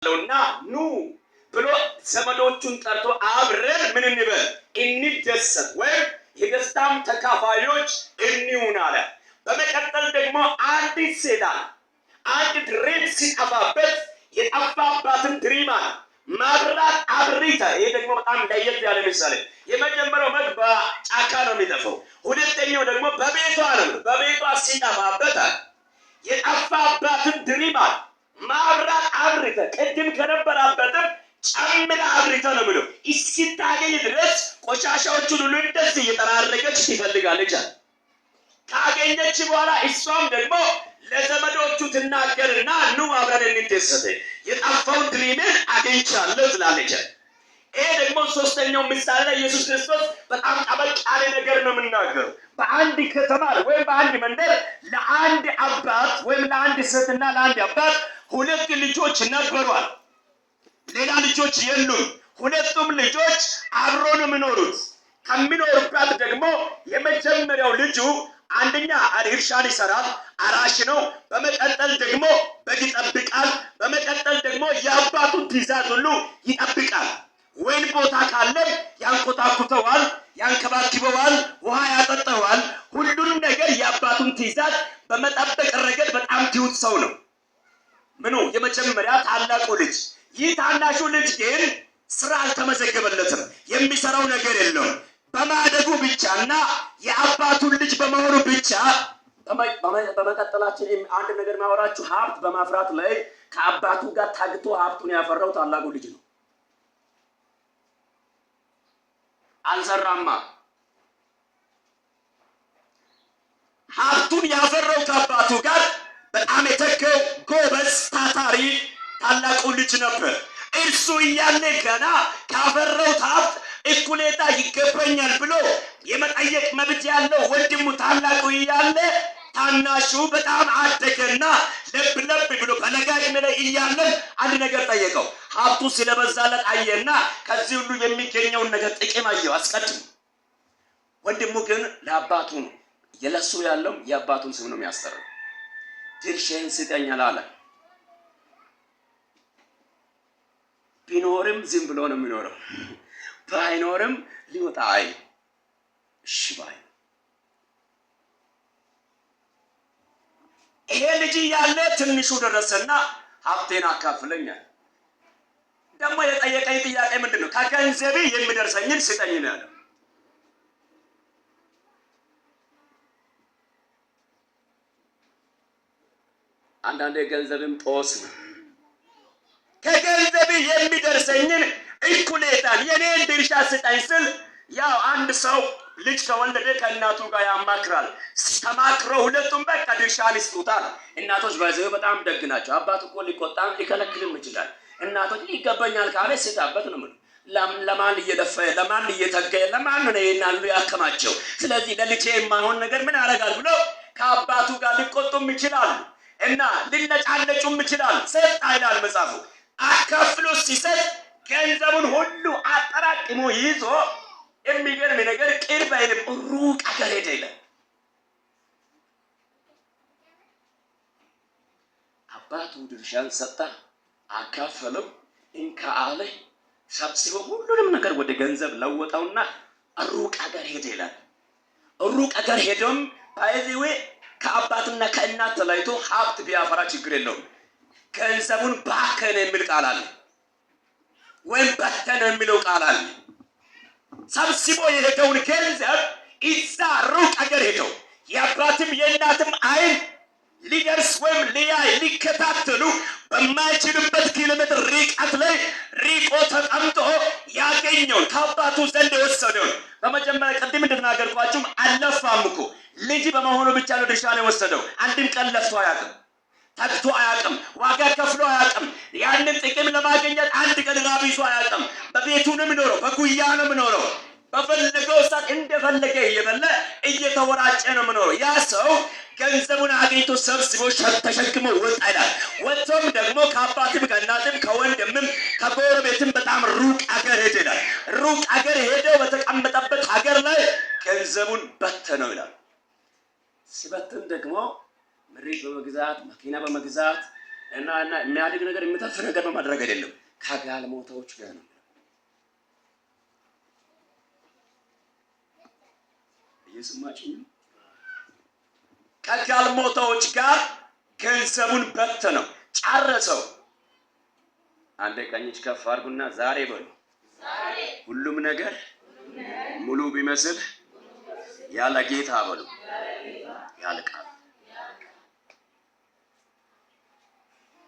ለውና ኑ ብሎ ዘመዶቹን ጠርቶ አብረን ምን እንበል እንደሰት ወይም የደስታም ተካፋዮች እንሁን አለ። በመቀጠል ደግሞ አንዲት ሴት አንድ ድሪም ሲጠፋበት የጠፋባትን ድሪም ማብራት አብሪታ። ይሄ ደግሞ በጣም ለየት ያለ ምሳሌ። የመጀመሪያው መግ በጫካ ነው የሚጠፋው። ሁለተኛው ደግሞ በቤቷ ነው። በቤቷ ሲጠፋበት የጠፋባትን ድሪም ማብራት አብሪታ። ቅድም ከነበራበትም ጨምራ አብሪታ ነው ብሎ እስኪታገኝ ድረስ ቆሻሻዎቹን ሁሉ እንደዚህ እየጠራረገች ትፈልጋለች። ካገኘች በኋላ እሷም ደግሞ ለዘመዶቹ ትናገርና ኑ አብረን እንደሰት የጠፋውን ድሪምን አግኝቻለሁ ትላለች። ይሄ ደግሞ ሶስተኛው ምሳሌ ላይ ኢየሱስ ክርስቶስ በጣም ጠበቅ ያለ ነገር ነው የምናገረው። በአንድ ከተማ ወይም በአንድ መንደር ለአንድ አባት ወይም ለአንድ ሴትና ለአንድ አባት ሁለት ልጆች ነበሯል። ሌላ ልጆች የሉም። ሁለቱም ልጆች አብሮ ነው የሚኖሩት። ከሚኖሩበት ደግሞ የመጀመሪያው ልጁ አንደኛ እርሻን ይሰራል፣ አራሽ ነው። በመቀጠል ደግሞ በግ ይጠብቃል። በመቀጠል ደግሞ የአባቱን ትእዛዝ ሁሉ ይጠብቃል። ወይን ቦታ ካለ ያንኮታኩተዋል፣ ያንከባክበዋል፣ ውሃ ያጠጣዋል። ሁሉንም ነገር የአባቱን ትእዛዝ በመጠበቅ ረገድ በጣም ትሁት ሰው ነው። ምኑ የመጀመሪያ ታላቁ ልጅ። ይህ ታናሹ ልጅ ግን ስራ አልተመዘገበለትም። የሚሰራው ነገር የለውም። በማደጉ ብቻና የአባቱን ልጅ በመሆኑ ብቻ በመቀጠላችን አንድ ነገር ማወራችሁ ሀብት በማፍራት ላይ ከአባቱ ጋር ታግቶ ሀብቱን ያፈራው ታላቁ ልጅ ነው። አልሰራማ። ሀብቱን ያፈራው ከአባቱ ጋር በጣም የተከው ጎበዝ ታታሪ ታላቁ ልጅ ነበር። እርሱ እያለ ገና ካፈራው ሀብት እኩሌታ ይገባኛል ብሎ የመጠየቅ መብት ያለው ወንድሙ ታላቁ እያለ ታናሹ በጣም አደገና ለብ ብሎ በለጋ ዕድሜ ላይ እያለ አንድ ነገር ጠየቀው። ሀብቱ ስለበዛለት አየና ከዚህ ሁሉ የሚገኘውን ነገር ጥቅም አየው አስቀድሞ። ወንድሙ ግን ለአባቱ ነው የለሱ ያለው የአባቱን ስም ነው የሚያስጠራው። ድርሻዬን ስጠኝ አለ። ቢኖርም ዝም ብሎ ነው የሚኖረው። ባይኖርም ሊወጣ እሺ ባይ። ይሄ ልጅ ያለ ትንሹ ደረሰና ሀብቴን አካፍለኛል። ደግሞ የጠየቀኝ ጥያቄ ምንድነው? ከገንዘቤ የሚደርሰኝን ስጠኝ ነው ያለው። አንዳንዴ ገንዘብም ጦስ ነው። ከገንዘቤ የሚደርሰኝን እኩሌታን የኔን ድርሻ ስጠኝ ስል ያው አንድ ሰው ልጅ ከወለደ ከእናቱ ጋር ያማክራል። ተማክረው ሁለቱም በቃ ድርሻን ይስጡታል። እናቶች ባይዘው በጣም ደግ ናቸው። አባት እኮ ሊቆጣም ሊከለክልም ይችላል። እናቶች ይገባኛል ካለ ስጣበት ነው ማለት። ለማን እየደፈ ለማን እየተገ ለማን ነው ይናሉ ያከማቸው። ስለዚህ ለልጄ የማይሆን ነገር ምን ያደርጋል ብሎ ከአባቱ ጋር ሊቆጡም ይችላል እና ሊነጫነጩም ይችላል። ሰጥ አይላል መጽሐፉ። አካፍሎ ሲሰጥ ገንዘቡን ሁሉ አጠራቅሞ ይዞ የሚገርም ነገር ቅርብ አይልም፣ ሩቅ አገር ሄደ ይላል። አባቱ ድርሻን ሰጣ፣ አካፈለው፣ እንካ አለ። ሰብስቦ ሁሉንም ነገር ወደ ገንዘብ ለወጠውና ሩቅ አገር ሄደ ይላል። ሩቅ አገር ሄዶም ባይዘዌ ከአባትና ከእናት ተለይቶ ሀብት ቢያፈራ ችግር የለውም። ገንዘቡን ባከነ የሚል ቃል አለ፣ ወይም በተነ የሚለው ቃል አለ። ሰብስቦ የሄደውን ገንዘብ እዛ ሩቅ አገር ሄደው የአባትም የእናትም አይን ሊደርስ ወይም ሊያይ ሊከታተሉ በማይችልበት ኪሎሜትር ርቀት ላይ ሪቆ ተቀምጦ ያገኘውን ከአባቱ ዘንድ የወሰደውን በመጀመሪያ ቅድም እንደተናገርኳችሁ አለፋም እኮ ልጅ በመሆኑ ብቻ ነው ድርሻን የወሰደው። አንድም ቀን ለፍቶ አያውቅም፣ ተግቶ አያውቅም፣ ዋጋ ከፍሎ አያውቅም። ያንን ጥቅም ለማግኘት አንድ ቀን ራብ ይዞ አያውቅም። በቤቱ ነው የሚኖረው፣ በጉያ ነው የሚኖረው። በፈለገው ሰዓት እንደፈለገ እየበላ እየተወራጨ ነው የሚኖረው። ያ ሰው ገንዘቡን አግኝቶ ሰብስቦ ተሸክሞ ወጣ ይላል። ወጥቶም ደግሞ ከአባትም ከእናትም ከወንድምም ከጎረቤትም በጣም ሩቅ አገር ሄደ ይላል። ሩቅ አገር ሄደው በተቀመጠበት ሀገር ላይ ገንዘቡን በተነው ይላል። ሲበትን ደግሞ መሬት በመግዛት መኪና በመግዛት እና የሚያድግ ነገር የሚተርፍ ነገር በማድረግ አይደለም፣ ከጋለሞታዎች ጋር ነው። እየሰማችሁ ነው? ከጋለሞታዎች ጋር ገንዘቡን በተነው፣ ጨረሰው። አንዴ ቀኝ እጅ ከፍ አድርጉና ዛሬ በሉ፣ ሁሉም ነገር ሙሉ ቢመስል ያለ ጌታ በሉ ያልቃል።